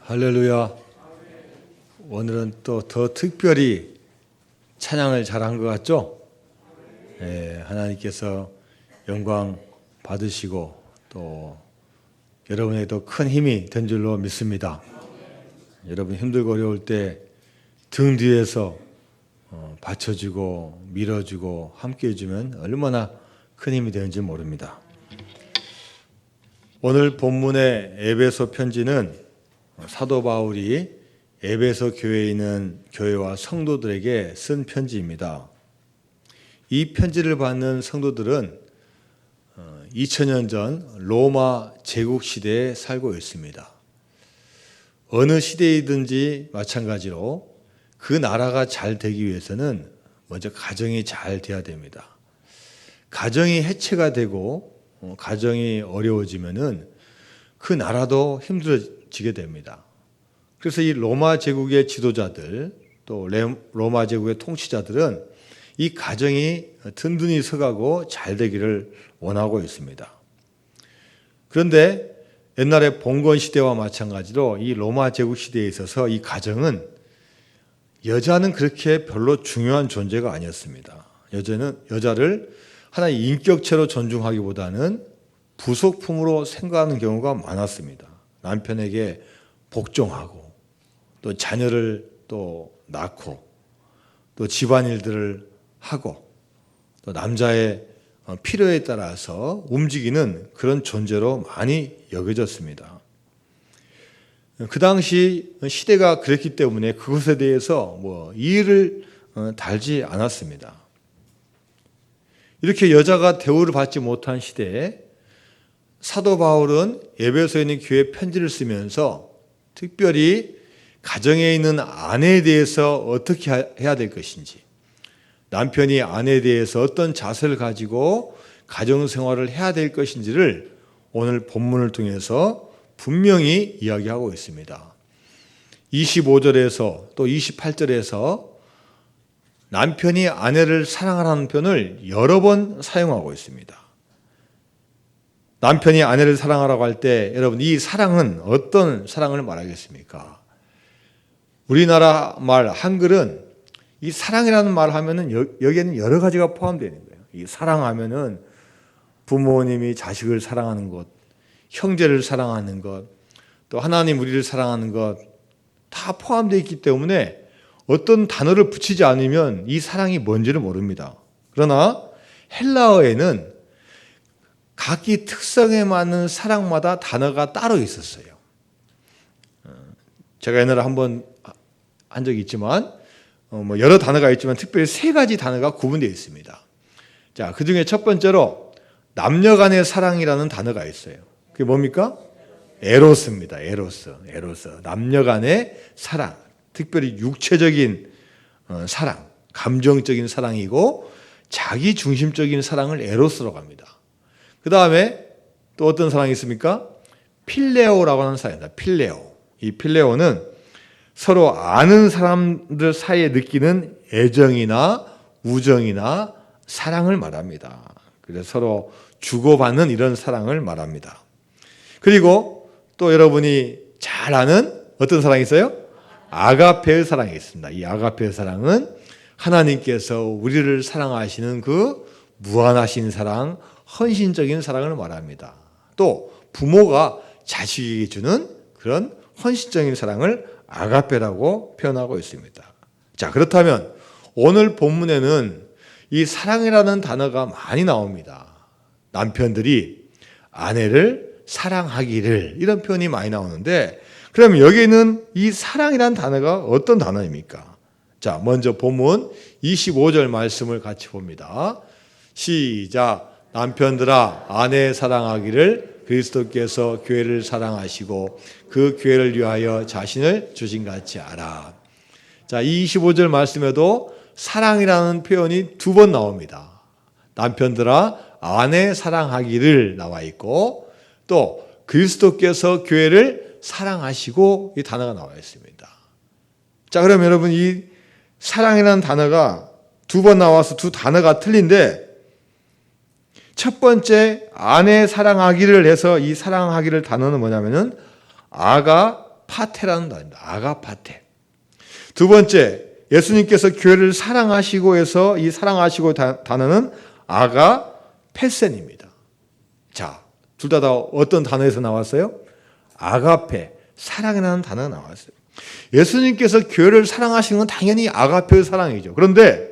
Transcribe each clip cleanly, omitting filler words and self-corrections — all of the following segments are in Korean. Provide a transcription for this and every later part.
할렐루야. 오늘은 또 더 특별히 찬양을 잘한 것 같죠? 하나님께서 영광 받으시고 또 여러분에게도 큰 힘이 된 줄로 믿습니다. 여러분 힘들고 어려울 때 등 뒤에서 받쳐주고 밀어주고 함께 해주면 얼마나 큰 힘이 되는지 모릅니다. 오늘 본문의 에베소 편지는 사도 바울이 에베소 교회에 있는 교회와 성도들에게 쓴 편지입니다. 이 편지를 받는 성도들은 2000년 전 로마 제국 시대에 살고 있습니다. 어느 시대이든지 마찬가지로 그 나라가 잘 되기 위해서는 먼저 가정이 잘 돼야 됩니다. 가정이 해체가 되고 가정이 어려워지면은 그 나라도 힘들어지게 됩니다. 그래서 이 로마 제국의 지도자들 또 로마 제국의 통치자들은 이 가정이 든든히 서가고 잘 되기를 원하고 있습니다. 그런데 옛날에 봉건 시대와 마찬가지로 이 로마 제국 시대에 있어서 이 가정은 여자는 그렇게 별로 중요한 존재가 아니었습니다. 여자를 하나의 인격체로 존중하기보다는 부속품으로 생각하는 경우가 많았습니다. 남편에게 복종하고 또 자녀를 또 낳고 또 집안일들을 하고 또 남자의 필요에 따라서 움직이는 그런 존재로 많이 여겨졌습니다. 그 당시 시대가 그랬기 때문에 그것에 대해서 이의를 달지 않았습니다. 이렇게 여자가 대우를 받지 못한 시대에 사도 바울은 에베소에 있는 교회 편지를 쓰면서 특별히 가정에 있는 아내에 대해서 어떻게 해야 될 것인지, 남편이 아내에 대해서 어떤 자세를 가지고 가정생활을 해야 될 것인지를 오늘 본문을 통해서 분명히 이야기하고 있습니다. 25절에서 또 28절에서 남편이 아내를 사랑하라는 표현을 여러 번 사용하고 있습니다. 남편이 아내를 사랑하라고 할 때 여러분 이 사랑은 어떤 사랑을 말하겠습니까? 우리나라 말 한글은 이 사랑이라는 말을 하면은 여기에는 여러 가지가 포함되어 있는 거예요. 이 사랑하면은 부모님이 자식을 사랑하는 것, 형제를 사랑하는 것, 또 하나님 우리를 사랑하는 것 다 포함되어 있기 때문에 어떤 단어를 붙이지 않으면 이 사랑이 뭔지를 모릅니다. 그러나 헬라어에는 각기 특성에 맞는 사랑마다 단어가 따로 있었어요. 제가 옛날에 한번 한 적이 있지만 여러 단어가 있지만 특별히 세 가지 단어가 구분되어 있습니다. 자, 그 중에 첫 번째로 남녀 간의 사랑이라는 단어가 있어요. 그게 뭡니까? 에로스입니다. 에로스. 남녀 간의 사랑. 특별히 육체적인 사랑, 감정적인 사랑이고 자기 중심적인 사랑을 에로스라고 합니다. 그 다음에 또 어떤 사랑이 있습니까? 필레오라고 하는 사랑입니다. 필레오. 이 필레오는 서로 아는 사람들 사이에 느끼는 애정이나 우정이나 사랑을 말합니다. 그래서 서로 주고받는 이런 사랑을 말합니다. 그리고 또 여러분이 잘 아는 어떤 사랑이 있어요? 아가페의 사랑이 있습니다. 이 아가페의 사랑은 하나님께서 우리를 사랑하시는 그 무한하신 사랑, 헌신적인 사랑을 말합니다. 또 부모가 자식에게 주는 그런 헌신적인 사랑을 아가페라고 표현하고 있습니다. 자, 그렇다면 오늘 본문에는 이 사랑이라는 단어가 많이 나옵니다. 남편들이 아내를 사랑하기를 이런 표현이 많이 나오는데 그러면 여기는 이 사랑이라는 단어가 어떤 단어입니까? 자, 먼저 본문 25절 말씀을 같이 봅니다. 시작. 남편들아 아내 사랑하기를 그리스도께서 교회를 사랑하시고 그 교회를 위하여 자신을 주신 같이 알아. 자, 이 25절 말씀에도 사랑이라는 표현이 두 번 나옵니다. 남편들아 아내 사랑하기를 나와 있고 또 그리스도께서 교회를 사랑하시고 이 단어가 나와 있습니다. 자, 그럼 여러분 이 사랑이라는 단어가 두 번 나와서 두 단어가 틀린데 첫 번째 아내 사랑하기를 해서 이 사랑하기를 단어는 뭐냐면은 아가 아가파테라는 단어입니다. 아가파테. 두 번째, 예수님께서 교회를 사랑하시고 해서 이 사랑하시고 단어는 아가페센입니다. 자, 둘 다 어떤 단어에서 나왔어요? 아가페, 사랑이라는 단어가 나왔어요. 예수님께서 교회를 사랑하시는 건 당연히 아가페의 사랑이죠. 그런데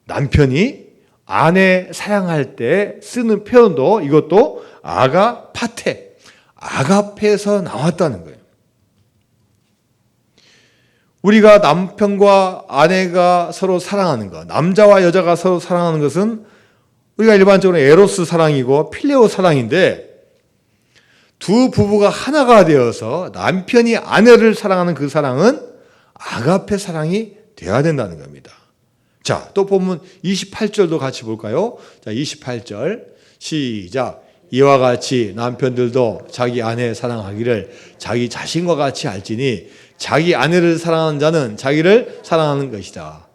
남편이 아내 사랑할 때 쓰는 표현도 이것도 아가파테, 아가페에서 나왔다는 거예요. 우리가 남편과 아내가 서로 사랑하는 것, 남자와 여자가 서로 사랑하는 것은 우리가 일반적으로 에로스 사랑이고 필레오 사랑인데, 두 부부가 하나가 되어서 남편이 아내를 사랑하는 그 사랑은 아가페 사랑이 되어야 된다는 겁니다. 자, 또 본문 28절도 같이 볼까요? 자, 28절 시작. 이와 같이 남편들도 자기 아내 사랑하기를 자기 자신과 같이 알지니 자기 아내를 사랑하는 자는 자기를 사랑하는 것이다.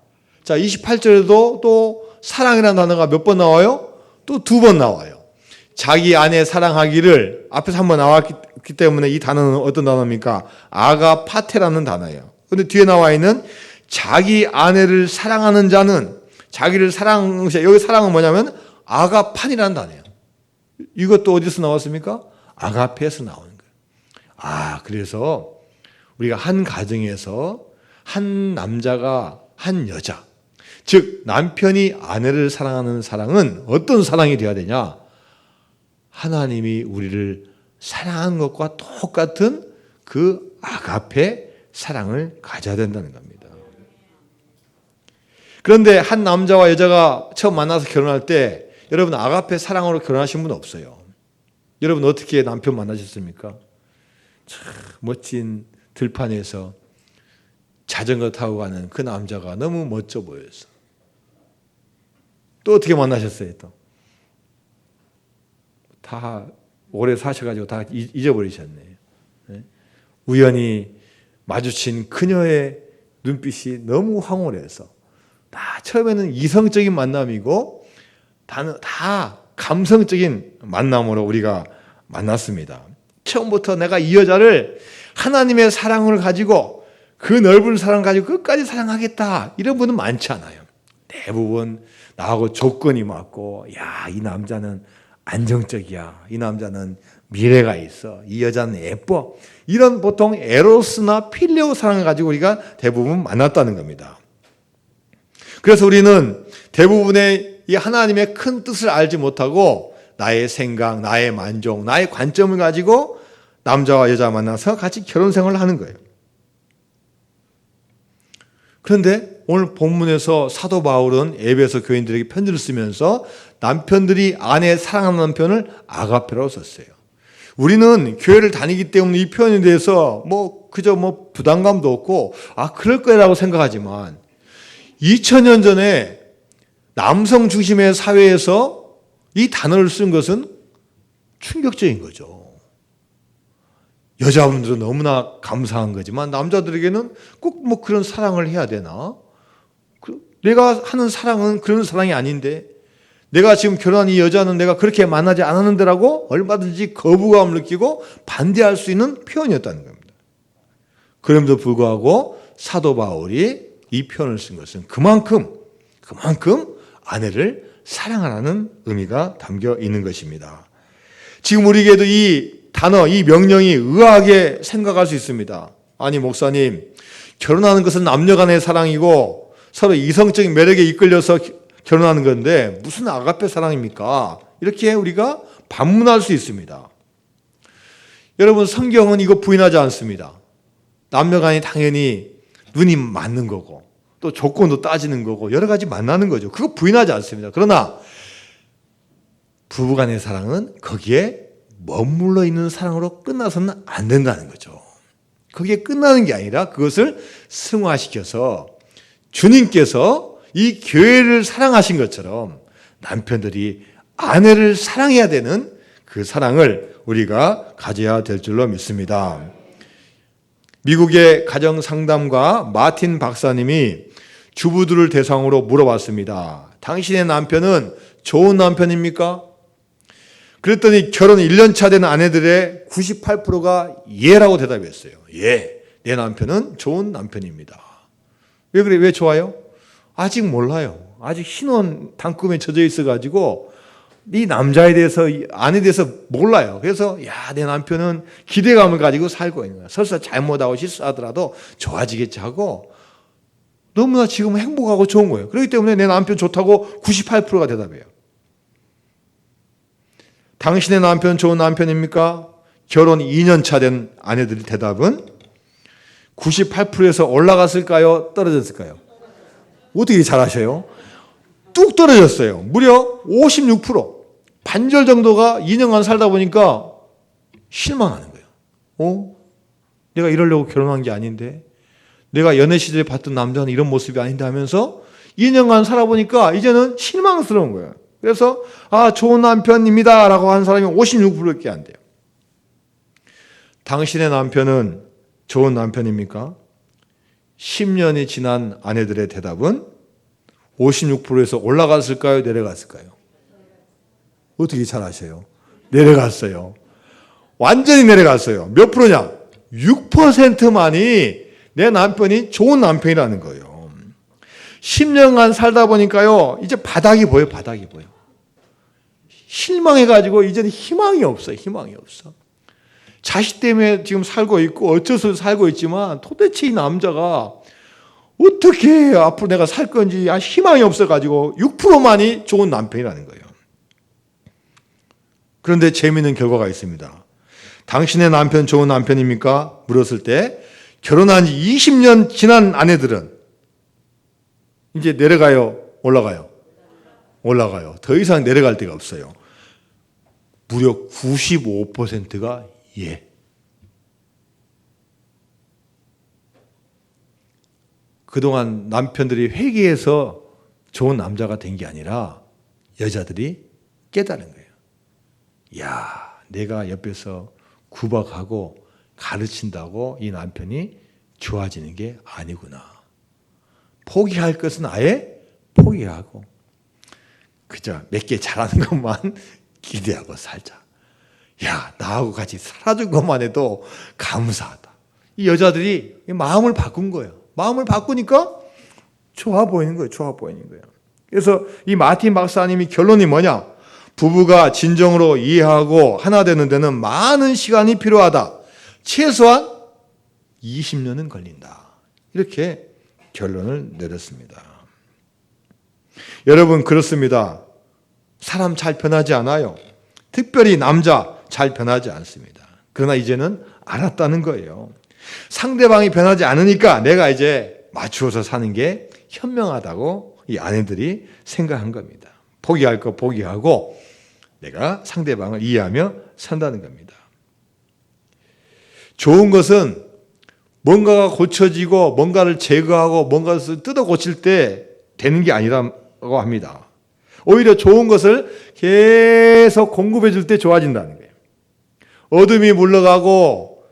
자, 28절에도 또 사랑이라는 단어가 몇 번 나와요? 또 두 번 나와요. 자기 아내 사랑하기를 앞에서 한 번 나왔기 때문에 이 단어는 어떤 단어입니까? 아가파테라는 단어예요. 그런데 뒤에 나와 있는 자기 아내를 사랑하는 자는 자기를 사랑하는 것이, 여기 사랑은 뭐냐면 아가판이라는 단어예요. 이것도 어디서 나왔습니까? 아가페에서 나오는 거예요. 아, 그래서 우리가 한 가정에서 한 남자가 한 여자, 즉 남편이 아내를 사랑하는 사랑은 어떤 사랑이 되어야 되냐? 하나님이 우리를 사랑하는 것과 똑같은 그 아가페 사랑을 가져야 된다는 겁니다. 그런데 한 남자와 여자가 처음 만나서 결혼할 때 여러분 아가페 사랑으로 결혼하신 분 없어요. 여러분 어떻게 남편 만나셨습니까? 참 멋진 들판에서 자전거 타고 가는 그 남자가 너무 멋져 보였어. 또 어떻게 만나셨어요? 또 다 오래 사셔가지고 다 잊어버리셨네요. 우연히 마주친 그녀의 눈빛이 너무 황홀해서 다 처음에는 이성적인 만남이고 다 감성적인 만남으로 우리가 만났습니다. 처음부터 내가 이 여자를 하나님의 사랑을 가지고 그 넓은 사랑을 가지고 끝까지 사랑하겠다, 이런 분은 많지 않아요. 대부분 나하고 조건이 맞고, 야, 이 남자는 안정적이야, 이 남자는 미래가 있어, 이 여자는 예뻐, 이런 보통 에로스나 필레오 사랑을 가지고 우리가 대부분 만났다는 겁니다. 그래서 우리는 대부분의 이 하나님의 큰 뜻을 알지 못하고 나의 생각, 나의 만족, 나의 관점을 가지고 남자와 여자 만나서 같이 결혼 생활을 하는 거예요. 그런데 오늘 본문에서 사도 바울은 에베소 교인들에게 편지를 쓰면서 남편들이 아내 사랑하는 남편을 아가페라고 썼어요. 우리는 교회를 다니기 때문에 이 표현에 대해서 그저 부담감도 없고 그럴 거라고 생각하지만 2000년 전에 남성 중심의 사회에서 이 단어를 쓴 것은 충격적인 거죠. 여자분들은 너무나 감사한 거지만 남자들에게는 꼭 그런 사랑을 해야 되나? 내가 하는 사랑은 그런 사랑이 아닌데, 내가 지금 결혼한 이 여자는 내가 그렇게 만나지 않았는데라고 얼마든지 거부감을 느끼고 반대할 수 있는 표현이었다는 겁니다. 그럼에도 불구하고 사도 바울이 이 표현을 쓴 것은 그만큼 아내를 사랑하라는 의미가 담겨 있는 것입니다. 지금 우리에게도 이 단어, 이 명령이 의아하게 생각할 수 있습니다. 아니 목사님, 결혼하는 것은 남녀 간의 사랑이고 서로 이성적인 매력에 이끌려서 결혼하는 건데 무슨 아가페 사랑입니까? 이렇게 우리가 반문할 수 있습니다. 여러분, 성경은 이거 부인하지 않습니다. 남녀 간이 당연히 눈이 맞는 거고 또 조건도 따지는 거고 여러 가지 만나는 거죠. 그거 부인하지 않습니다. 그러나 부부간의 사랑은 거기에 머물러 있는 사랑으로 끝나서는 안 된다는 거죠. 그게 끝나는 게 아니라 그것을 승화시켜서 주님께서 이 교회를 사랑하신 것처럼 남편들이 아내를 사랑해야 되는 그 사랑을 우리가 가져야 될 줄로 믿습니다. 미국의 가정상담가 마틴 박사님이 주부들을 대상으로 물어봤습니다. 당신의 남편은 좋은 남편입니까? 그랬더니 결혼 1년 차 된 아내들의 98%가 예라고 대답했어요. 예, 내 남편은 좋은 남편입니다. 왜 그래? 왜 좋아요? 아직 몰라요. 아직 신혼 단꿈에 젖어 있어가지고 이 남자에 대해서, 아내에 대해서 몰라요. 그래서 야, 내 남편은 기대감을 가지고 살고 있는 거야. 설사 잘못하고 실수하더라도 좋아지겠지 하고 너무나 지금 행복하고 좋은 거예요. 그렇기 때문에 내 남편 좋다고 98%가 대답해요. 당신의 남편 좋은 남편입니까? 결혼 2년 차 된 아내들의 대답은 98%에서 올라갔을까요? 떨어졌을까요? 어떻게 잘하셔요? 뚝 떨어졌어요. 무려 56%. 반절 정도가 2년간 살다 보니까 실망하는 거예요. 내가 이러려고 결혼한 게 아닌데, 내가 연애 시절에 봤던 남자는 이런 모습이 아닌데 하면서 2년간 살아보니까 이제는 실망스러운 거예요. 그래서 좋은 남편입니다 라고 한 사람이 56%밖에 안 돼요. 당신의 남편은 좋은 남편입니까? 10년이 지난 아내들의 대답은 56%에서 올라갔을까요? 내려갔을까요? 어떻게 잘 아세요? 내려갔어요. 완전히 내려갔어요. 몇 프로냐? 6%만이 내 남편이 좋은 남편이라는 거예요. 10년간 살다 보니까요, 이제 바닥이 보여. 실망해가지고 이제는 희망이 없어요. 희망이 없어. 자식 때문에 지금 살고 있고 어째서 살고 있지만 도대체 이 남자가 어떻게 앞으로 내가 살 건지 희망이 없어가지고 6%만이 좋은 남편이라는 거예요. 그런데 재미있는 결과가 있습니다. 당신의 남편 좋은 남편입니까? 물었을 때 결혼한 지 20년 지난 아내들은 이제 내려가요? 올라가요? 올라가요. 더 이상 내려갈 데가 없어요. 무려 95%가 예. 그동안 남편들이 회개해서 좋은 남자가 된 게 아니라 여자들이 깨달은 거예요. 야, 내가 옆에서 구박하고 가르친다고 이 남편이 좋아지는 게 아니구나. 포기할 것은 아예 포기하고 그저 몇 개 잘하는 것만 기대하고 살자. 야, 나하고 같이 살아준 것만 해도 감사하다. 이 여자들이 마음을 바꾼 거예요. 마음을 바꾸니까 좋아 보이는 거예요. 좋아 보이는 거예요. 그래서 이 마틴 박사님이 결론이 뭐냐? 부부가 진정으로 이해하고 하나 되는 데는 많은 시간이 필요하다. 최소한 20년은 걸린다. 이렇게 결론을 내렸습니다. 여러분, 그렇습니다. 사람 잘 변하지 않아요. 특별히 남자 잘 변하지 않습니다. 그러나 이제는 알았다는 거예요. 상대방이 변하지 않으니까 내가 이제 맞추어서 사는 게 현명하다고 이 아내들이 생각한 겁니다. 포기할 거 포기하고 내가 상대방을 이해하며 산다는 겁니다. 좋은 것은 뭔가가 고쳐지고 뭔가를 제거하고 뭔가를 뜯어 고칠 때 되는 게 아니라고 합니다. 오히려 좋은 것을 계속 공급해 줄 때 좋아진다는 거예요. 어둠이 물러가고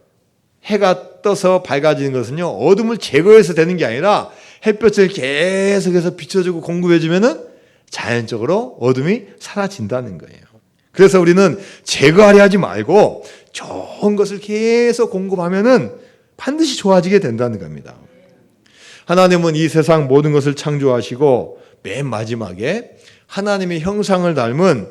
해가 떠서 밝아지는 것은요, 어둠을 제거해서 되는 게 아니라 햇볕을 계속해서 비춰주고 공급해 주면은 자연적으로 어둠이 사라진다는 거예요. 그래서 우리는 제거하려 하지 말고 좋은 것을 계속 공급하면은 반드시 좋아지게 된다는 겁니다. 하나님은 이 세상 모든 것을 창조하시고 맨 마지막에 하나님의 형상을 닮은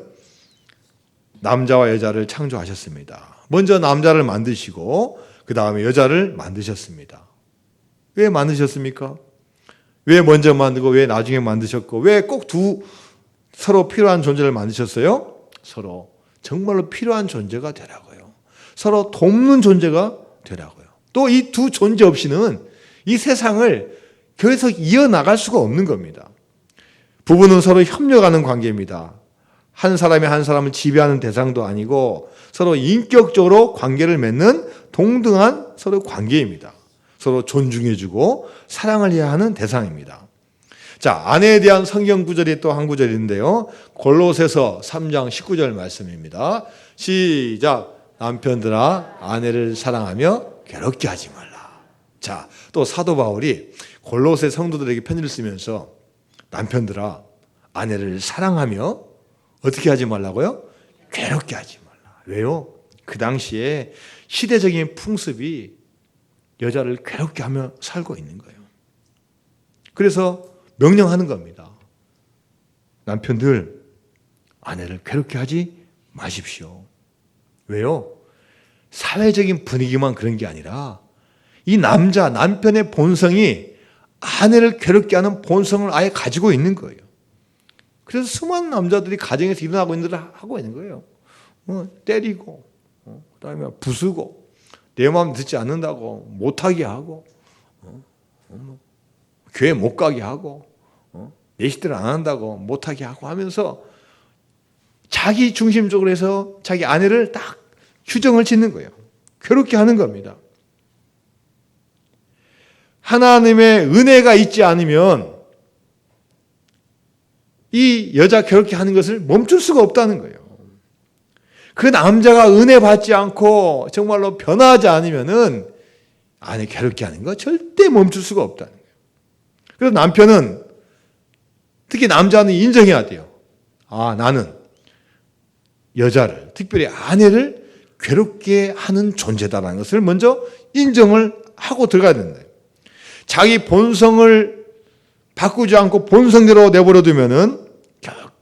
남자와 여자를 창조하셨습니다. 먼저 남자를 만드시고 그 다음에 여자를 만드셨습니다. 왜 만드셨습니까? 왜 먼저 만들고 왜 나중에 만드셨고 왜 꼭 서로 필요한 존재를 만드셨어요? 서로 정말로 필요한 존재가 되라고요. 서로 돕는 존재가 되라고요. 또 이 두 존재 없이는 이 세상을 계속 이어나갈 수가 없는 겁니다. 부부는 서로 협력하는 관계입니다. 한 사람이 한 사람을 지배하는 대상도 아니고 서로 인격적으로 관계를 맺는 동등한 서로 관계입니다. 서로 존중해주고 사랑을 해야 하는 대상입니다. 자, 아내에 대한 성경 구절이 또 한 구절인데요. 골로새서 3장 19절 말씀입니다. 시작. 남편들아 아내를 사랑하며 괴롭게 하지 말라. 자, 또 사도 바울이 골로새 성도들에게 편지를 쓰면서 남편들아 아내를 사랑하며 어떻게 하지 말라고요? 괴롭게 하지 말라. 왜요? 그 당시에 시대적인 풍습이 여자를 괴롭게 하며 살고 있는 거예요. 그래서 명령하는 겁니다. 남편들, 아내를 괴롭게 하지 마십시오. 왜요? 사회적인 분위기만 그런 게 아니라 이 남편의 본성이 아내를 괴롭게 하는 본성을 아예 가지고 있는 거예요. 그래서 수많은 남자들이 가정에서 일어나고 있는 일을 하고 있는 거예요. 때리고, 그다음에 부수고, 내 마음 듣지 않는다고 못하게 하고, 교회 못 가게 하고, 내 시대를 안 한다고 못하게 하고 하면서 자기 중심적으로 해서 자기 아내를 딱 규정을 짓는 거예요. 괴롭게 하는 겁니다. 하나님의 은혜가 있지 않으면 이 여자 괴롭게 하는 것을 멈출 수가 없다는 거예요. 그 남자가 은혜 받지 않고 정말로 변화하지 않으면은 아내 괴롭게 하는 거 절대 멈출 수가 없다는 거예요. 그래서 남편은, 특히 남자는 인정해야 돼요. 나는 여자를, 특별히 아내를 괴롭게 하는 존재다라는 것을 먼저 인정을 하고 들어가야 된다. 자기 본성을 바꾸지 않고 본성대로 내버려 두면은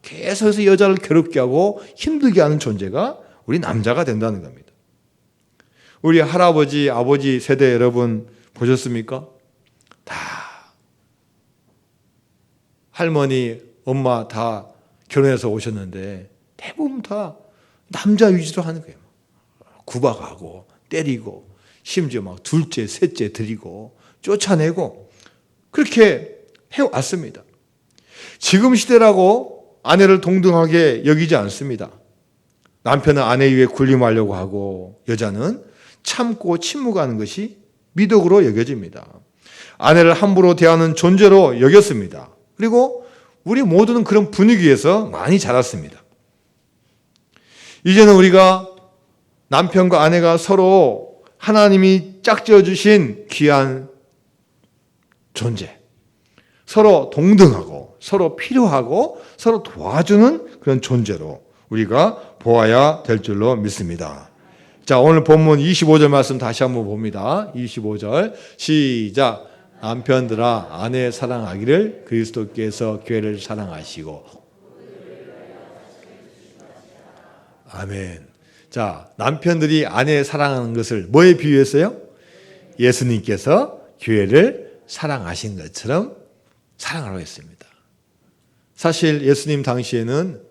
계속해서 여자를 괴롭게 하고 힘들게 하는 존재가 우리 남자가 된다는 겁니다. 우리 할아버지, 아버지 세대 여러분 보셨습니까? 다 할머니, 엄마 다 결혼해서 오셨는데 대부분 다 남자 위주로 하는 거예요. 구박하고 때리고 심지어 막 둘째, 셋째 드리고 쫓아내고 그렇게 해왔습니다. 지금 시대라고 아내를 동등하게 여기지 않습니다. 남편은 아내 위에 군림하려고 하고 여자는 참고 침묵하는 것이 미덕으로 여겨집니다. 아내를 함부로 대하는 존재로 여겼습니다. 그리고 우리 모두는 그런 분위기에서 많이 자랐습니다. 이제는 우리가 남편과 아내가 서로 하나님이 짝지어 주신 귀한 존재, 서로 동등하고 서로 필요하고 서로 도와주는 그런 존재로 우리가 보아야 될 줄로 믿습니다. 자, 오늘 본문 25절 말씀 다시 한번 봅니다. 25절 시작. 남편들아 아내 사랑하기를 그리스도께서 교회를 사랑하시고. 아멘. 자, 남편들이 아내 사랑하는 것을 뭐에 비유했어요? 예수님께서 교회를 사랑하신 것처럼 사랑하라고 했습니다. 사실 예수님 당시에는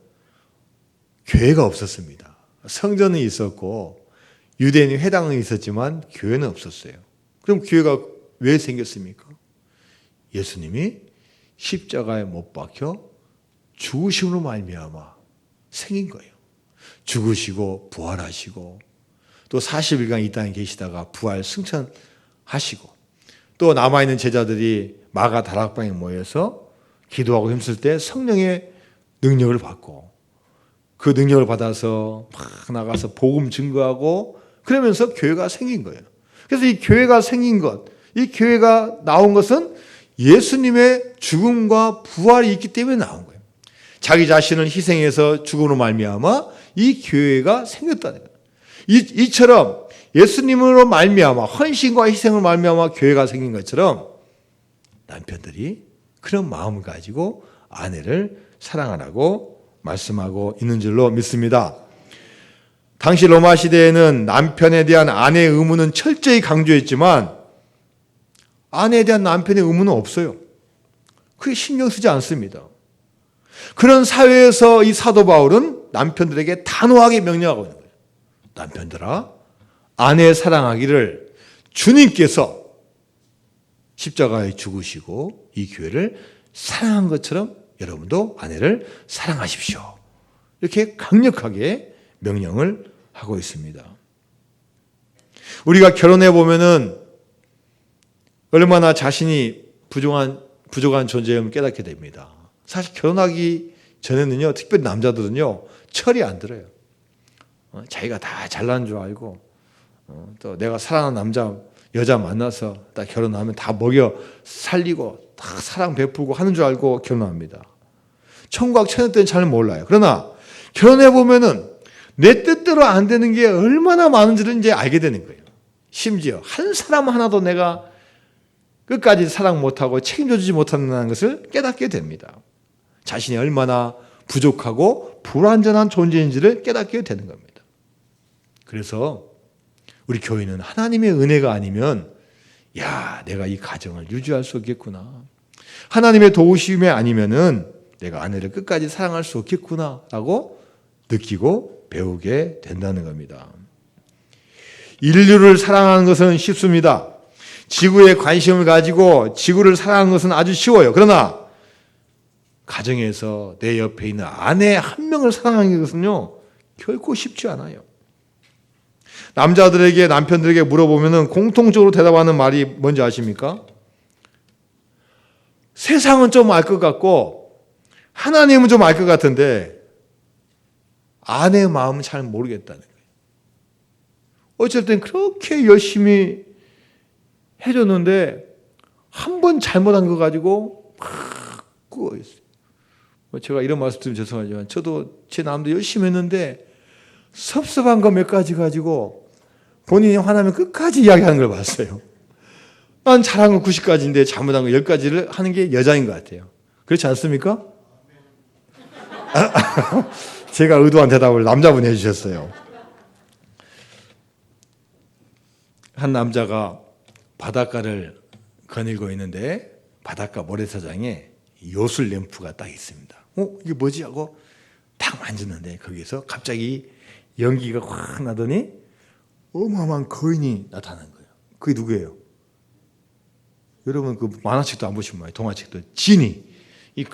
교회가 없었습니다. 성전은 있었고 유대인의 회당은 있었지만 교회는 없었어요. 그럼 교회가 왜 생겼습니까? 예수님이 십자가에 못 박혀 죽으심으로 말미암아 생긴 거예요. 죽으시고 부활하시고 또 40일간 이 땅에 계시다가 부활 승천하시고 또 남아있는 제자들이 마가 다락방에 모여서 기도하고 힘쓸 때 성령의 능력을 받고 그 능력을 받아서 막 나가서 복음 증거하고 그러면서 교회가 생긴 거예요. 그래서 이 교회가 생긴 것, 이 교회가 나온 것은 예수님의 죽음과 부활이 있기 때문에 나온 거예요. 자기 자신을 희생해서 죽음으로 말미암아 이 교회가 생겼다는 거예요. 이처럼 예수님으로 말미암아 헌신과 희생으로 말미암아 교회가 생긴 것처럼 남편들이 그런 마음을 가지고 아내를 사랑하라고 말씀하고 있는 줄로 믿습니다. 당시 로마 시대에는 남편에 대한 아내의 의무는 철저히 강조했지만 아내에 대한 남편의 의무는 없어요. 그게 신경 쓰지 않습니다. 그런 사회에서 이 사도 바울은 남편들에게 단호하게 명령하고 있는 거예요. 남편들아, 아내 사랑하기를 주님께서 십자가에 죽으시고 이 교회를 사랑한 것처럼 여러분도 아내를 사랑하십시오. 이렇게 강력하게 명령을 하고 있습니다. 우리가 결혼해 보면은 얼마나 자신이 부족한 존재임을 깨닫게 됩니다. 사실 결혼하기 전에는요, 특별히 남자들은요, 철이 안 들어요. 자기가 다 잘난 줄 알고, 또 내가 사랑하는 여자 만나서 딱 결혼하면 다 먹여 살리고, 다 사랑 베풀고 하는 줄 알고 결혼합니다. 천국학 처녀 때는 잘 몰라요. 그러나 결혼해 보면은 내 뜻대로 안 되는 게 얼마나 많은지를 이제 알게 되는 거예요. 심지어 한 사람 하나도 내가 끝까지 사랑 못하고 책임져주지 못한다는 것을 깨닫게 됩니다. 자신이 얼마나 부족하고 불완전한 존재인지를 깨닫게 되는 겁니다. 그래서 우리 교회는 하나님의 은혜가 아니면 내가 이 가정을 유지할 수 없겠구나. 하나님의 도우심이 아니면은 내가 아내를 끝까지 사랑할 수 없겠구나라고 느끼고 배우게 된다는 겁니다. 인류를 사랑하는 것은 쉽습니다. 지구에 관심을 가지고 지구를 사랑하는 것은 아주 쉬워요. 그러나 가정에서 내 옆에 있는 아내 한 명을 사랑하는 것은요, 결코 쉽지 않아요. 남자들에게, 남편들에게 물어보면 공통적으로 대답하는 말이 뭔지 아십니까? 세상은 좀 알 것 같고 하나님은 좀 알 것 같은데 아내의 마음은 잘 모르겠다는 거예요. 어쩔 땐 그렇게 열심히 해줬는데 한 번 잘못한 거 가지고 막 꾸어 있어요. 제가 이런 말씀 드리면 죄송하지만 저도 제 남도 열심히 했는데 섭섭한 거 몇 가지 가지고 본인이 화나면 끝까지 이야기하는 걸 봤어요. 난 잘한 거 90가지인데 잘못한 거 10가지를 하는 게 여자인 것 같아요. 그렇지 않습니까? 제가 의도한 대답을 남자분이 해주셨어요. 한 남자가 바닷가를 거닐고 있는데 바닷가 모래사장에 요술 램프가 딱 있습니다. 이게 뭐지? 하고 딱 만졌는데 거기서 갑자기 연기가 확 나더니 어마어마한 거인이 나타난 거예요. 그게 누구예요? 여러분 그 만화책도 안 보신 거예요. 동화책도 지니. 이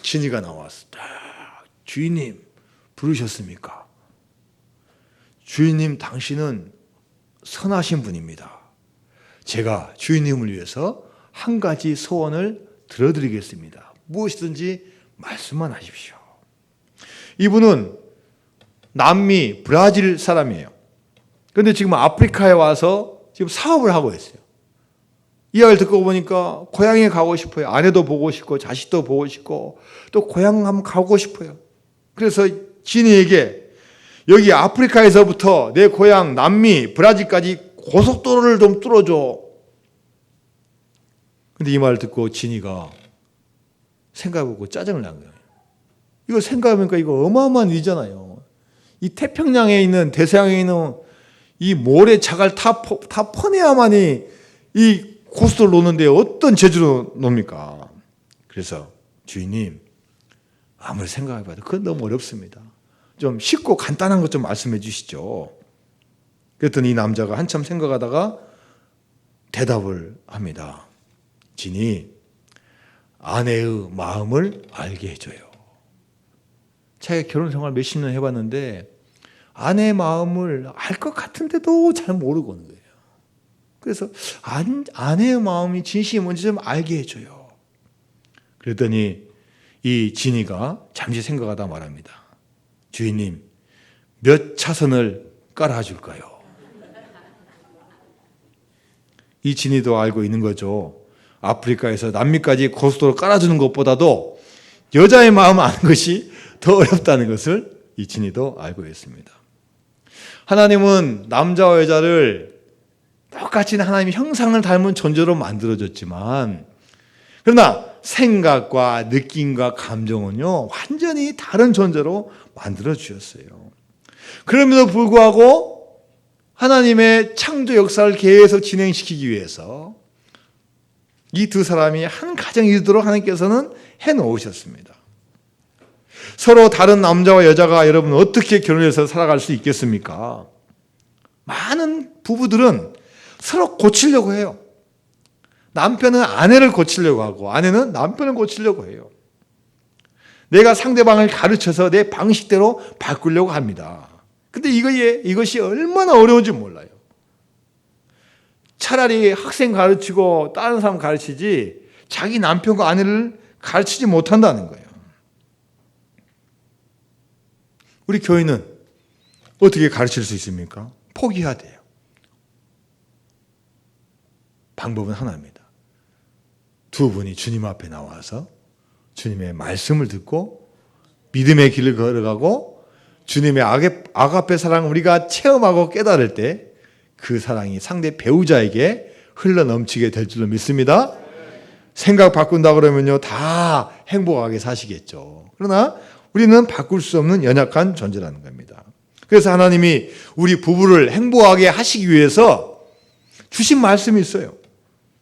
지니가 나왔어. 주인님 부르셨습니까? 주인님 당신은 선하신 분입니다. 제가 주인님을 위해서 한 가지 소원을 들어드리겠습니다. 무엇이든지 말씀만 하십시오. 이분은 남미 브라질 사람이에요. 그런데 지금 아프리카에 와서 지금 사업을 하고 있어요. 이야기를 듣고 보니까 고향에 가고 싶어요. 아내도 보고 싶고 자식도 보고 싶고 또 고향 한번 가고 싶어요. 그래서 지니에게 여기 아프리카에서부터 내 고향 남미 브라질까지 고속도로를 좀 뚫어줘. 근데 이 말을 듣고 지니가 생각해보고 짜증을 난 거예요. 이거 생각해보니까 이거 어마어마한 일이잖아요. 이 태평양에 있는 대서양에 있는 이 모래차갈 다 퍼내야만이 이 고속도로를 놓는데 어떤 재주로 놉니까? 그래서 주인님 아무리 생각해봐도 그건 너무 어렵습니다. 좀 쉽고 간단한 것 좀 말씀해 주시죠. 그랬더니 이 남자가 한참 생각하다가 대답을 합니다. 진이 아내의 마음을 알게 해줘요. 자기가 결혼 생활 몇십 년 해봤는데 아내의 마음을 알 것 같은데도 잘 모르고 있는 거예요. 그래서 아내의 마음이 진심이 뭔지 좀 알게 해줘요. 그랬더니 이 진이가 잠시 생각하다 말합니다. 주인님, 몇 차선을 깔아줄까요? 이 진이도 알고 있는 거죠. 아프리카에서 남미까지 고속도로 깔아주는 것보다도 여자의 마음을 아는 것이 더 어렵다는 것을 이 진이도 알고 있습니다. 하나님은 남자와 여자를 똑같이 하나님의 형상을 닮은 존재로 만들어줬지만 그러나 생각과 느낌과 감정은요 완전히 다른 존재로 만들어 주셨어요. 그럼에도 불구하고 하나님의 창조 역사를 계속 진행시키기 위해서 이 두 사람이 한 가정이 되도록 하나님께서는 해놓으셨습니다. 서로 다른 남자와 여자가 여러분 어떻게 결혼해서 살아갈 수 있겠습니까? 많은 부부들은 서로 고치려고 해요. 남편은 아내를 고치려고 하고 아내는 남편을 고치려고 해요. 내가 상대방을 가르쳐서 내 방식대로 바꾸려고 합니다. 근데 이것이 얼마나 어려운지 몰라요. 차라리 학생 가르치고 다른 사람 가르치지 자기 남편과 아내를 가르치지 못한다는 거예요. 우리 교회는 어떻게 가르칠 수 있습니까? 포기해야 돼요. 방법은 하나입니다. 두 분이 주님 앞에 나와서 주님의 말씀을 듣고 믿음의 길을 걸어가고 주님의 아가페 사랑을 우리가 체험하고 깨달을 때 그 사랑이 상대 배우자에게 흘러넘치게 될 줄로 믿습니다. 생각 바꾼다 그러면요 다 행복하게 사시겠죠. 그러나 우리는 바꿀 수 없는 연약한 존재라는 겁니다. 그래서 하나님이 우리 부부를 행복하게 하시기 위해서 주신 말씀이 있어요.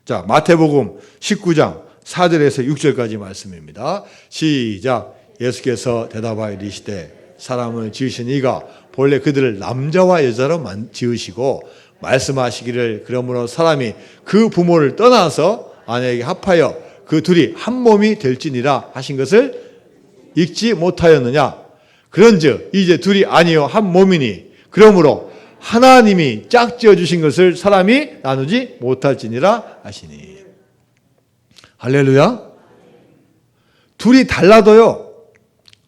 자, 마태복음 19장 4절에서 6절까지 말씀입니다. 시작. 예수께서 대답하여 이르시되 사람을 지으신 이가 본래 그들을 남자와 여자로 지으시고 말씀하시기를 그러므로 사람이 그 부모를 떠나서 아내에게 합하여 그 둘이 한 몸이 될지니라 하신 것을 읽지 못하였느냐. 그런즉 이제 둘이 아니요 한 몸이니 그러므로 하나님이 짝지어 주신 것을 사람이 나누지 못할지니라 하시니. 할렐루야. 둘이 달라도요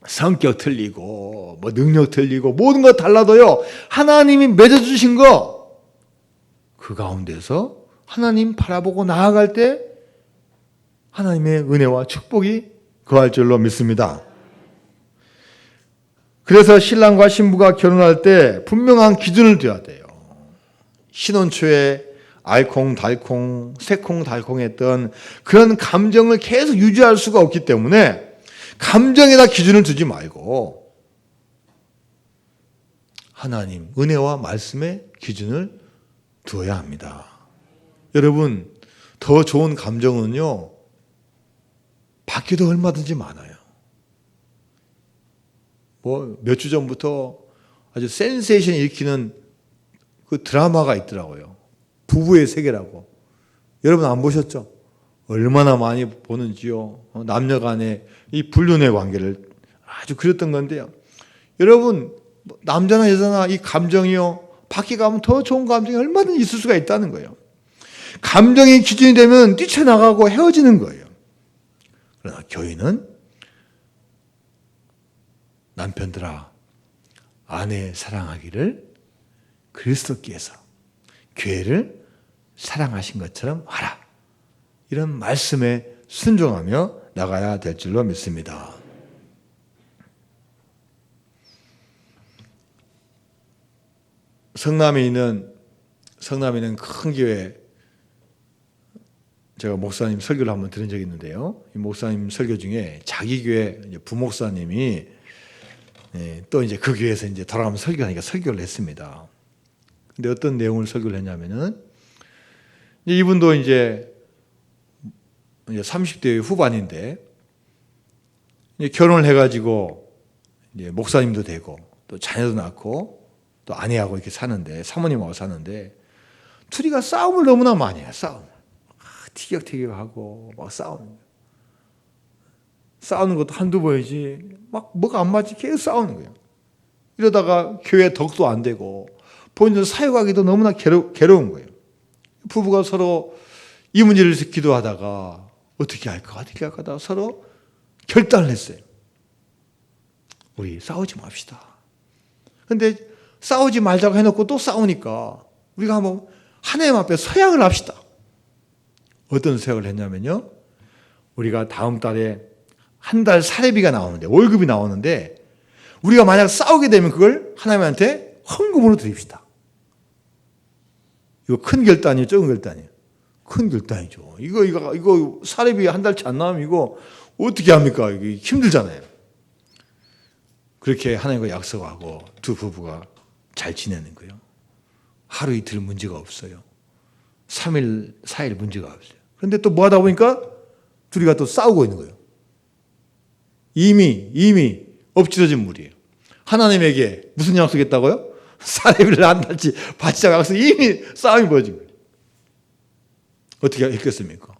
성격 틀리고 뭐 능력 틀리고 모든 거 달라도요 하나님이 맺어주신 거 그 가운데서 하나님 바라보고 나아갈 때 하나님의 은혜와 축복이 거할 줄로 믿습니다. 그래서 신랑과 신부가 결혼할 때 분명한 기준을 둬야 돼요. 신혼 초에 알콩달콩 새콩달콩했던 그런 감정을 계속 유지할 수가 없기 때문에 감정에다 기준을 두지 말고 하나님 은혜와 말씀의 기준을 두어야 합니다. 여러분 더 좋은 감정은요 밖에도 얼마든지 많아요. 뭐 몇 주 전부터 아주 센세이션 일으키는 그 드라마가 있더라고요. 부부의 세계라고. 여러분 안 보셨죠? 얼마나 많이 보는지요. 남녀 간의 이 불륜의 관계를 아주 그렸던 건데요. 여러분 남자나 여자나 이 감정이요. 밖에 가면 더 좋은 감정이 얼마든지 있을 수가 있다는 거예요. 감정이 기준이 되면 뛰쳐나가고 헤어지는 거예요. 그러나 교회는 남편들아 아내 사랑하기를 그리스도께서 교회를 사랑하신 것처럼 하라. 이런 말씀에 순종하며 나가야 될 줄로 믿습니다. 성남에 있는 큰 교회 제가 목사님 설교를 한번 들은 적이 있는데요. 이 목사님 설교 중에 자기 교회 부목사님이 또 이제 그 교회에서 이제 돌아가면서 설교하니까 설교를 했습니다. 근데 어떤 내용을 설교를 했냐면은 이분도 이제 30대 후반인데 이제 결혼을 해가지고 이제 목사님도 되고 또 자녀도 낳고 또 아내하고 이렇게 사는데 사모님하고 사는데 둘이가 싸움을 너무나 많이 해요. 싸움. 티격태격하고 막 싸우는 것도 한두 번이지 막 뭐가 안 맞지 계속 싸우는 거예요. 이러다가 교회 덕도 안 되고 본인들 사역하기도 너무나 괴로운 거예요. 부부가 서로 이 문제를 기도하다가 어떻게 할까 하다가 서로 결단을 했어요. 우리 싸우지 맙시다. 근데 싸우지 말자고 해놓고 또 싸우니까 우리가 한번 하나님 앞에 서약을 합시다. 어떤 서약을 했냐면요. 우리가 다음 달에 한 달 사례비가 나오는데 월급이 나오는데 우리가 만약 싸우게 되면 그걸 하나님한테 헌금으로 드립시다. 이거 큰 결단이에요? 적은 결단이에요? 큰 결단이죠. 이거 사례비 한 달치 안 나오면 이거 어떻게 합니까? 이게 힘들잖아요. 그렇게 하나님과 약속하고 두 부부가 잘 지내는 거예요. 하루 이틀 문제가 없어요. 3일, 4일 문제가 없어요. 그런데 또 뭐 하다 보니까 둘이가 또 싸우고 있는 거예요. 이미 엎질러진 물이에요. 하나님에게 무슨 약속했다고요? 사례비를 한 달치 바치자고 약속 이미 싸움이 벌어진 거예요. 어떻게 했겠습니까?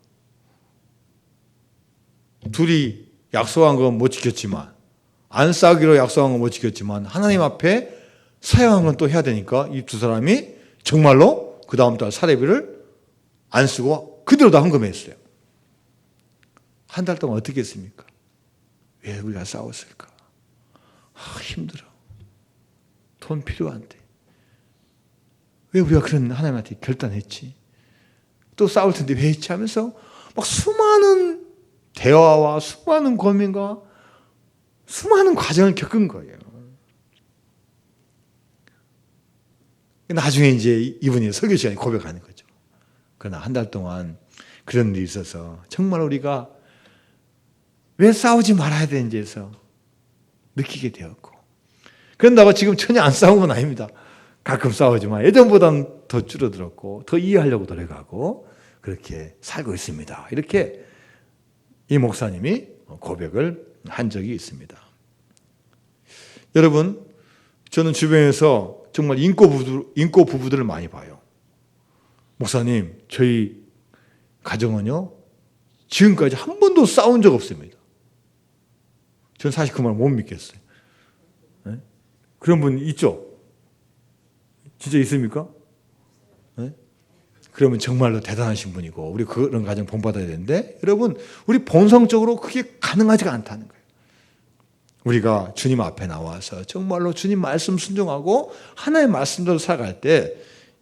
둘이 약속한 건 못 지켰지만 안 싸우기로 약속한 건 못 지켰지만 하나님 앞에 사용한 건 또 해야 되니까 이 두 사람이 정말로 그 다음 달 사례비를 안 쓰고 그대로 다 헌금했어요. 한 달 동안 어떻게 했습니까? 왜 우리가 싸웠을까? 힘들어. 돈 필요한데. 왜 우리가 그런 하나님한테 결단했지? 또 싸울 텐데 왜 했지? 하면서 막 수많은 대화와 수많은 고민과 수많은 과정을 겪은 거예요. 나중에 이제 이분이 설교 시간에 고백하는 거죠. 그러나 한 달 동안 그런 일이 있어서 정말 우리가 왜 싸우지 말아야 되는지에서 느끼게 되었고, 그런다고 지금 전혀 안 싸운 건 아닙니다. 가끔 싸우지만 예전보다는 더 줄어들었고 더 이해하려고 노력하고 그렇게 살고 있습니다. 이렇게 이 목사님이 고백을 한 적이 있습니다. 여러분, 저는 주변에서 정말 인고 부부들을 많이 봐요. 목사님, 저희 가정은요, 지금까지 한 번도 싸운 적 없습니다. 저는 사실 그 말 못 믿겠어요. 네? 그런 분 있죠? 진짜 있습니까? 네? 그러면 정말로 대단하신 분이고 우리 그런 가정 본받아야 되는데, 여러분, 우리 본성적으로 그게 가능하지가 않다는 거예요. 우리가 주님 앞에 나와서 정말로 주님 말씀 순종하고 하나의 말씀대로 살아갈 때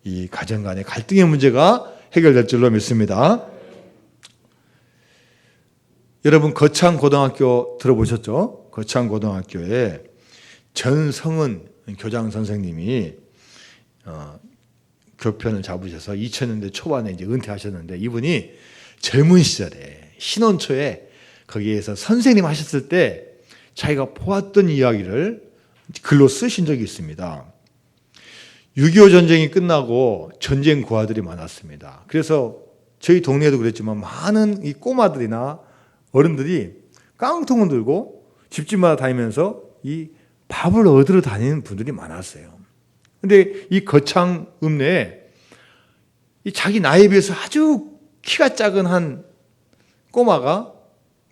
이 가정 간의 갈등의 문제가 해결될 줄로 믿습니다. 여러분, 거창고등학교 들어보셨죠? 거창고등학교에 전성은 교장 선생님이 교편을 잡으셔서 2000년대 초반에 이제 은퇴하셨는데, 이분이 젊은 시절에 신혼초에 거기에서 선생님 하셨을 때 자기가 보았던 이야기를 글로 쓰신 적이 있습니다. 6.25 전쟁이 끝나고 전쟁 고아들이 많았습니다. 그래서 저희 동네에도 그랬지만 많은 이 꼬마들이나 어른들이 깡통을 들고 집집마다 다니면서 이 밥을 얻으러 다니는 분들이 많았어요. 근데 이 거창읍내에 이 자기 나이에 비해서 아주 키가 작은 한 꼬마가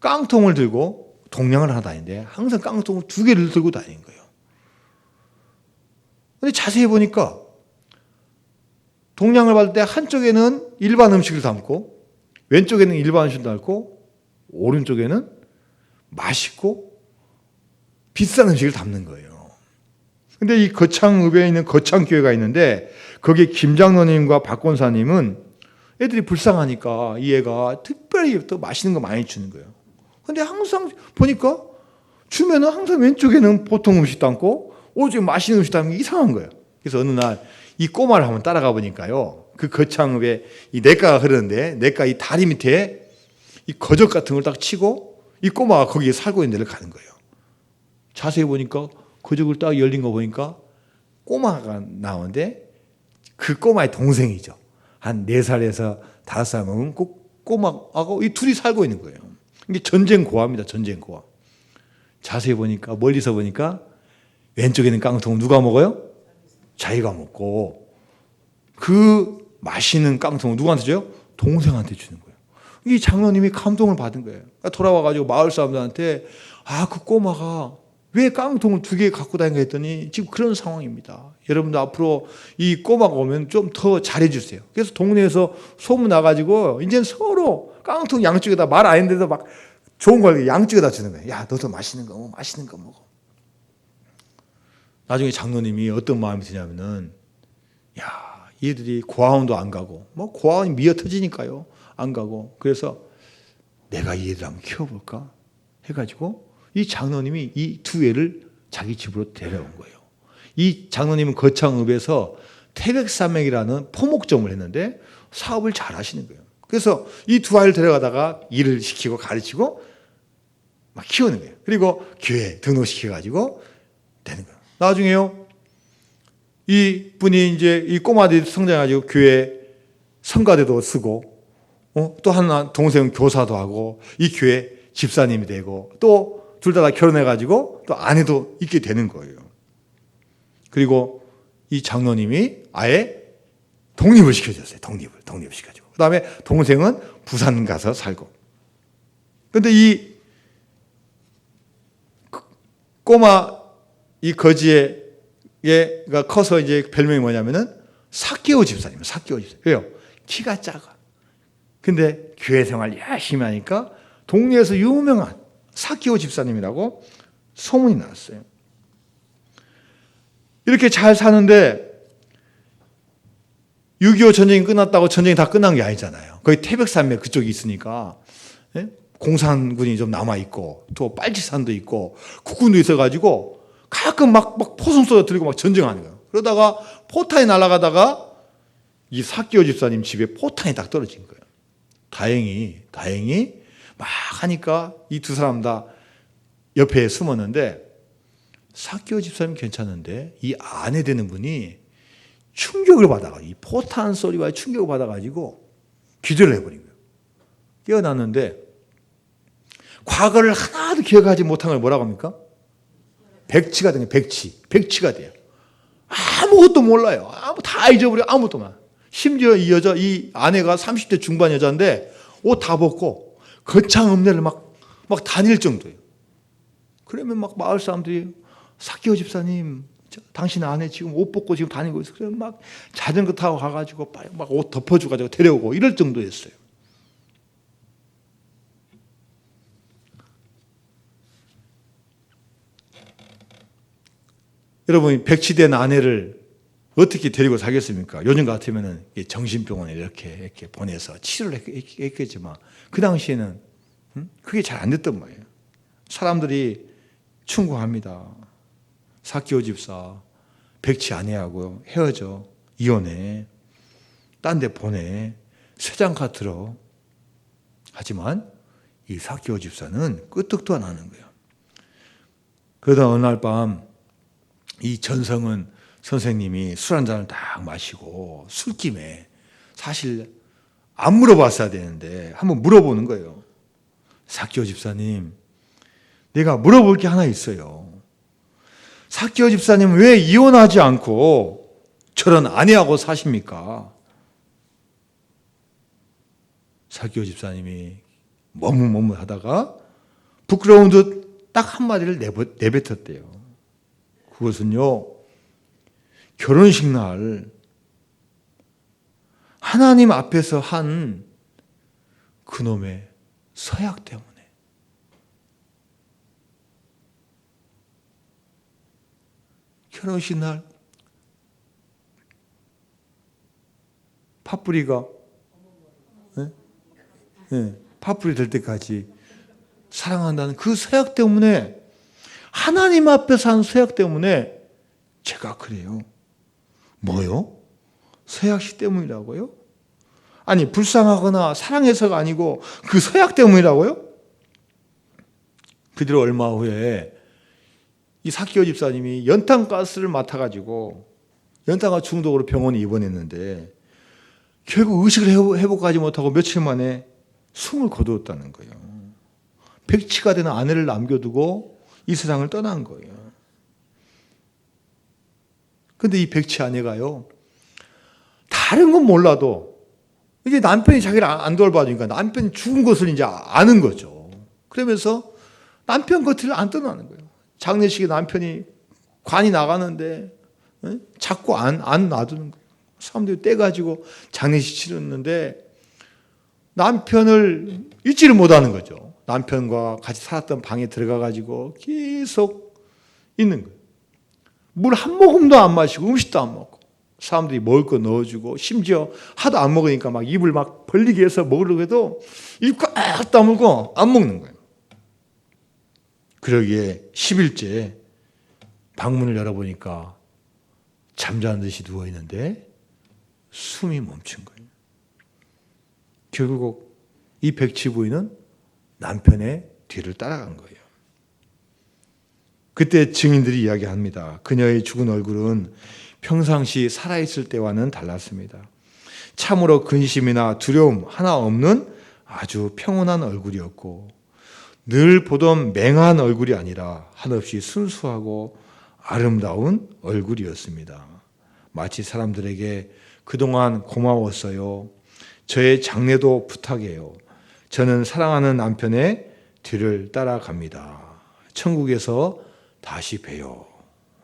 깡통을 들고 동냥을 하러 다니는데 항상 깡통을 2개를 들고 다니는 거예요. 근데 자세히 보니까 동냥을 받을 때 한쪽에는 일반 음식을 담고 왼쪽에는 일반 음식을 담고 오른쪽에는 맛있고 비싼 음식을 담는 거예요. 근데 이 거창읍에 있는 거창교회가 있는데 거기에 김장로님과 박권사님은 애들이 불쌍하니까 이 애가 특별히 또 맛있는 거 많이 주는 거예요. 근데 항상 보니까 주면은 항상 왼쪽에는 보통 음식 담고 오른쪽에 맛있는 음식 담는 게 이상한 거예요. 그래서 어느 날 이 꼬마를 한번 따라가 보니까요, 그 거창읍에 이 냇가가 흐르는데 냇가 이 다리 밑에 이 거적 같은 걸 딱 치고 이 꼬마가 거기에 살고 있는 데를 가는 거예요. 자세히 보니까 거적을 딱 열린 거 보니까 꼬마가 나오는데 그 꼬마의 동생이죠. 한 4살에서 5살 먹은 꼬마하고 이 둘이 살고 있는 거예요. 이게 전쟁 고아입니다. 전쟁 고아. 자세히 보니까, 멀리서 보니까 왼쪽에는 깡통 누가 먹어요? 자기가 먹고, 그 맛있는 깡통을 누구한테 줘요? 동생한테 주는 거예요. 이 장로님이 감동을 받은 거예요. 돌아와가지고 마을 사람들한테 그 꼬마가 왜 깡통을 2개 갖고 다니는가 했더니 지금 그런 상황입니다. 여러분도 앞으로 이 꼬마가 오면 좀 더 잘해주세요. 그래서 동네에서 소문 나가지고 이제는 서로 깡통 양쪽에다 말 안 했는데도 막 좋은 걸 양쪽에다 주는 거예요. 야, 너도 맛있는 거 먹어, 맛있는 거 먹어. 나중에 장로님이 어떤 마음이 드냐면은, 야, 얘들이 고아원도 안 가고, 뭐 고아원이 미어 터지니까요, 안 가고. 그래서 내가 이 애들 한번 키워볼까 해가지고 이 장로님이 이 2애를 자기 집으로 데려온 거예요. 이 장로님은 거창읍에서 태백산맥이라는 포목점을 했는데 사업을 잘 하시는 거예요. 그래서 이 2아이를 데려가다가 일을 시키고 가르치고 막 키우는 거예요. 그리고 교회 등록시켜가지고 되는 거예요. 나중에요, 이 분이 이제 이 꼬마들이 성장해가지고 교회 성가대도 쓰고, 또 하나 동생은 교사도 하고, 이 교회 집사님이 되고, 또 둘 다 결혼해가지고 또 아내도 있게 되는 거예요. 그리고 이 장로님이 아예 독립을 시켜줬어요. 독립을 시켜주고. 그 다음에 동생은 부산 가서 살고. 근데 이 꼬마 이 거지가 커서 이제 별명이 뭐냐면은 사케오 집사님. 왜요? 키가 작아. 근데 교회 생활 열심히 하니까 동네에서 유명한 사케오 집사님이라고 소문이 났어요. 이렇게 잘 사는데 6.25 전쟁이 끝났다고 전쟁이 다 끝난 게 아니잖아요. 거기 태백산맥 그쪽이 있으니까 공산군이 좀 남아있고 또 빨치산도 있고 국군도 있어가지고 가끔 막 포성 쏟아 들고 막 전쟁하는 거예요. 그러다가 포탄이 날아가다가 이 삭개오 집사님 집에 포탄이 딱 떨어진 거예요. 다행히 막 하니까 이 두 사람 다 옆에 숨었는데 삭개오 집사님 괜찮은데 이 아내 되는 분이 충격을 받아가지고 이 포탄 소리와 충격을 받아가지고 기절을 해버린 거예요. 깨어났는데 과거를 하나도 기억하지 못한 걸 뭐라고 합니까? 백치가 된 거예요. 백치가 돼요. 아무것도 몰라요. 다 잊어버려. 아무것도 몰라. 심지어 이 아내가 30대 중반 여자인데 옷 다 벗고 거창 음료를 막 다닐 정도예요. 그러면 막 마을 사람들이 삭개오 집사님, 당신 아내 지금 옷 벗고 지금 다니고 있어. 그러면 막 자전거 타고 가가지고 막 옷 덮어주가지고 데려오고 이럴 정도였어요. 여러분, 백치된 아내를 어떻게 데리고 사겠습니까? 요즘 같으면은 정신병원에 이렇게 보내서 치료를 했겠지만 그 당시에는 그게 잘 안 됐단 말이에요. 사람들이 충고합니다. 삭개오 집사, 백치 아내하고 헤어져, 이혼해, 딴 데 보내, 세장카 들어. 하지만 이 삭개오 집사는 끄떡도 안 하는 거예요. 그러다 어느 날 밤 이 전성은 선생님이 술 한 잔을 딱 마시고 술김에 사실 안 물어봤어야 되는데 한번 물어보는 거예요. 삭개오 집사님, 내가 물어볼 게 하나 있어요. 삭개오 집사님 왜 이혼하지 않고 저런 아내하고 사십니까? 삭개오 집사님이 머뭇머뭇하다가 부끄러운 듯 딱 한마디를 내뱉었대요. 그것은요, 결혼식 날 하나님 앞에서 한 그놈의 서약 때문에. 결혼식 날 팥뿌리가 팥뿌리 될 때까지 사랑한다는 그 서약 때문에, 하나님 앞에서 한 서약 때문에 제가 그래요. 뭐요? 서약시 때문이라고요? 아니, 불쌍하거나 사랑해서가 아니고 그 서약 때문이라고요? 그대로 얼마 후에 이 삭개오 집사님이 연탄가스를 맡아가지고 연탄가스 중독으로 병원에 입원했는데 결국 의식을 회복하지 못하고 며칠 만에 숨을 거두었다는 거예요. 백치가 되는 아내를 남겨두고 이 세상을 떠난 거예요. 근데 이 백치 아내가요, 다른 건 몰라도 이제 남편이 자기를 안 돌봐주니까 남편이 죽은 것을 이제 아는 거죠. 그러면서 남편 곁을 안 떠나는 거예요. 장례식에 남편이 관이 나가는데 자꾸 안 놔두는 거예요. 사람들이 떼가지고 장례식 치렀는데 남편을 잊지를 못하는 거죠. 남편과 같이 살았던 방에 들어가가지고 계속 있는 거예요. 물 한 모금도 안 마시고 음식도 안 먹고 사람들이 먹을 거 넣어주고 심지어 하도 안 먹으니까 막 입을 막 벌리게 해서 먹으려고 해도 입 꽉 다물고 안 먹는 거예요. 그러기에 10일째 방문을 열어보니까 잠자는 듯이 누워있는데 숨이 멈춘 거예요. 결국 이 백치 부인은 남편의 뒤를 따라간 거예요. 그때 증인들이 이야기합니다. 그녀의 죽은 얼굴은 평상시 살아있을 때와는 달랐습니다. 참으로 근심이나 두려움 하나 없는 아주 평온한 얼굴이었고 늘 보던 맹한 얼굴이 아니라 한없이 순수하고 아름다운 얼굴이었습니다. 마치 사람들에게 그동안 고마웠어요. 저의 장례도 부탁해요. 저는 사랑하는 남편의 뒤를 따라갑니다. 천국에서 다시 봬요.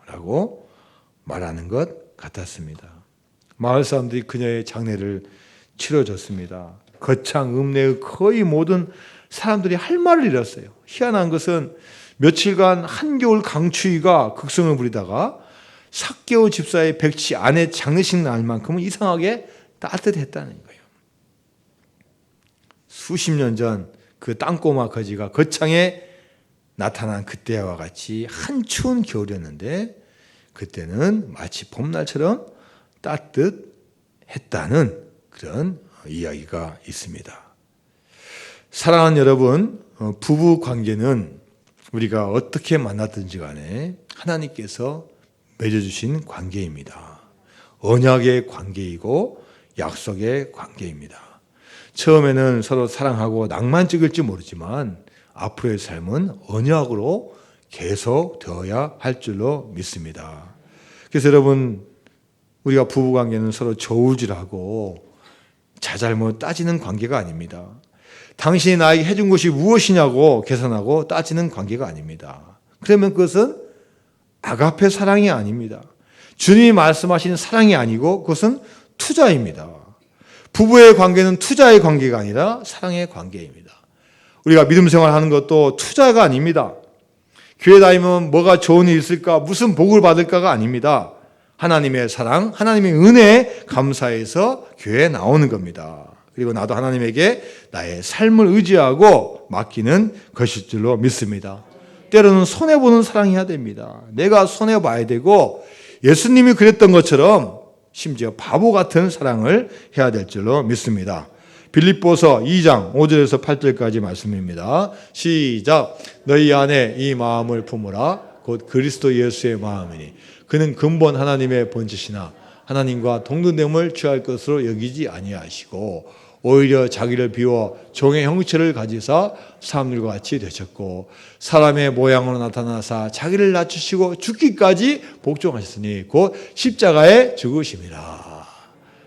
라고 말하는 것 같았습니다. 마을 사람들이 그녀의 장례를 치러줬습니다. 거창 읍내의 거의 모든 사람들이 할 말을 잃었어요. 희한한 것은 며칠간 한겨울 강추위가 극성을 부리다가 삭개오 집사의 백치 아내 장례식 날만큼은 이상하게 따뜻했다는 거예요. 수십 년 전 그 땅꼬마 거지가 거창에 나타난 그때와 같이 한 추운 겨울이었는데 그때는 마치 봄날처럼 따뜻했다는 그런 이야기가 있습니다. 사랑하는 여러분, 부부 관계는 우리가 어떻게 만났든지 간에 하나님께서 맺어주신 관계입니다. 언약의 관계이고 약속의 관계입니다. 처음에는 서로 사랑하고 낭만 찍을지 모르지만 앞으로의 삶은 언약으로 계속 되어야 할 줄로 믿습니다. 그래서 여러분, 우리가 부부관계는 서로 저울질하고 자잘못 따지는 관계가 아닙니다. 당신이 나에게 해준 것이 무엇이냐고 계산하고 따지는 관계가 아닙니다. 그러면 그것은 아가페 사랑이 아닙니다. 주님이 말씀하시는 사랑이 아니고 그것은 투자입니다. 부부의 관계는 투자의 관계가 아니라 사랑의 관계입니다. 우리가 믿음 생활하는 것도 투자가 아닙니다. 교회 다니면 뭐가 좋은 일이 있을까, 무슨 복을 받을까가 아닙니다. 하나님의 사랑, 하나님의 은혜에 감사해서 교회에 나오는 겁니다. 그리고 나도 하나님에게 나의 삶을 의지하고 맡기는 것일 줄로 믿습니다. 때로는 손해보는 사랑해야 됩니다. 내가 손해봐야 되고 예수님이 그랬던 것처럼 심지어 바보 같은 사랑을 해야 될 줄로 믿습니다. 빌립보서 2장 5절에서 8절까지 말씀입니다. 시작. 너희 안에 이 마음을 품으라. 곧 그리스도 예수의 마음이니 그는 근본 하나님의 본체시나 하나님과 동등됨을 취할 것으로 여기지 아니하시고 오히려 자기를 비워 종의 형체를 가지사 사람들과 같이 되셨고 사람의 모양으로 나타나사 자기를 낮추시고 죽기까지 복종하셨으니 곧 십자가에 죽으심이라.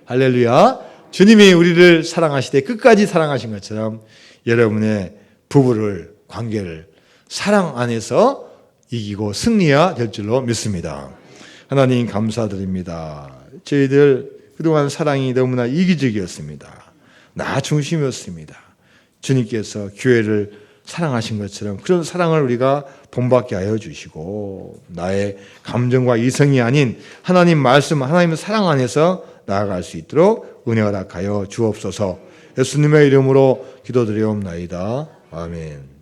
할렐루야. 주님이 우리를 사랑하시되 끝까지 사랑하신 것처럼 여러분의 부부를, 관계를 사랑 안에서 이기고 승리해야 될 줄로 믿습니다. 하나님 감사드립니다. 저희들 그동안 사랑이 너무나 이기적이었습니다. 나 중심이었습니다. 주님께서 교회를 사랑하신 것처럼 그런 사랑을 우리가 본받게 하여 주시고 나의 감정과 이성이 아닌 하나님 말씀, 하나님의 사랑 안에서 나아갈 수 있도록 은혜 허락하여 주옵소서. 예수님의 이름으로 기도드리옵나이다. 아멘.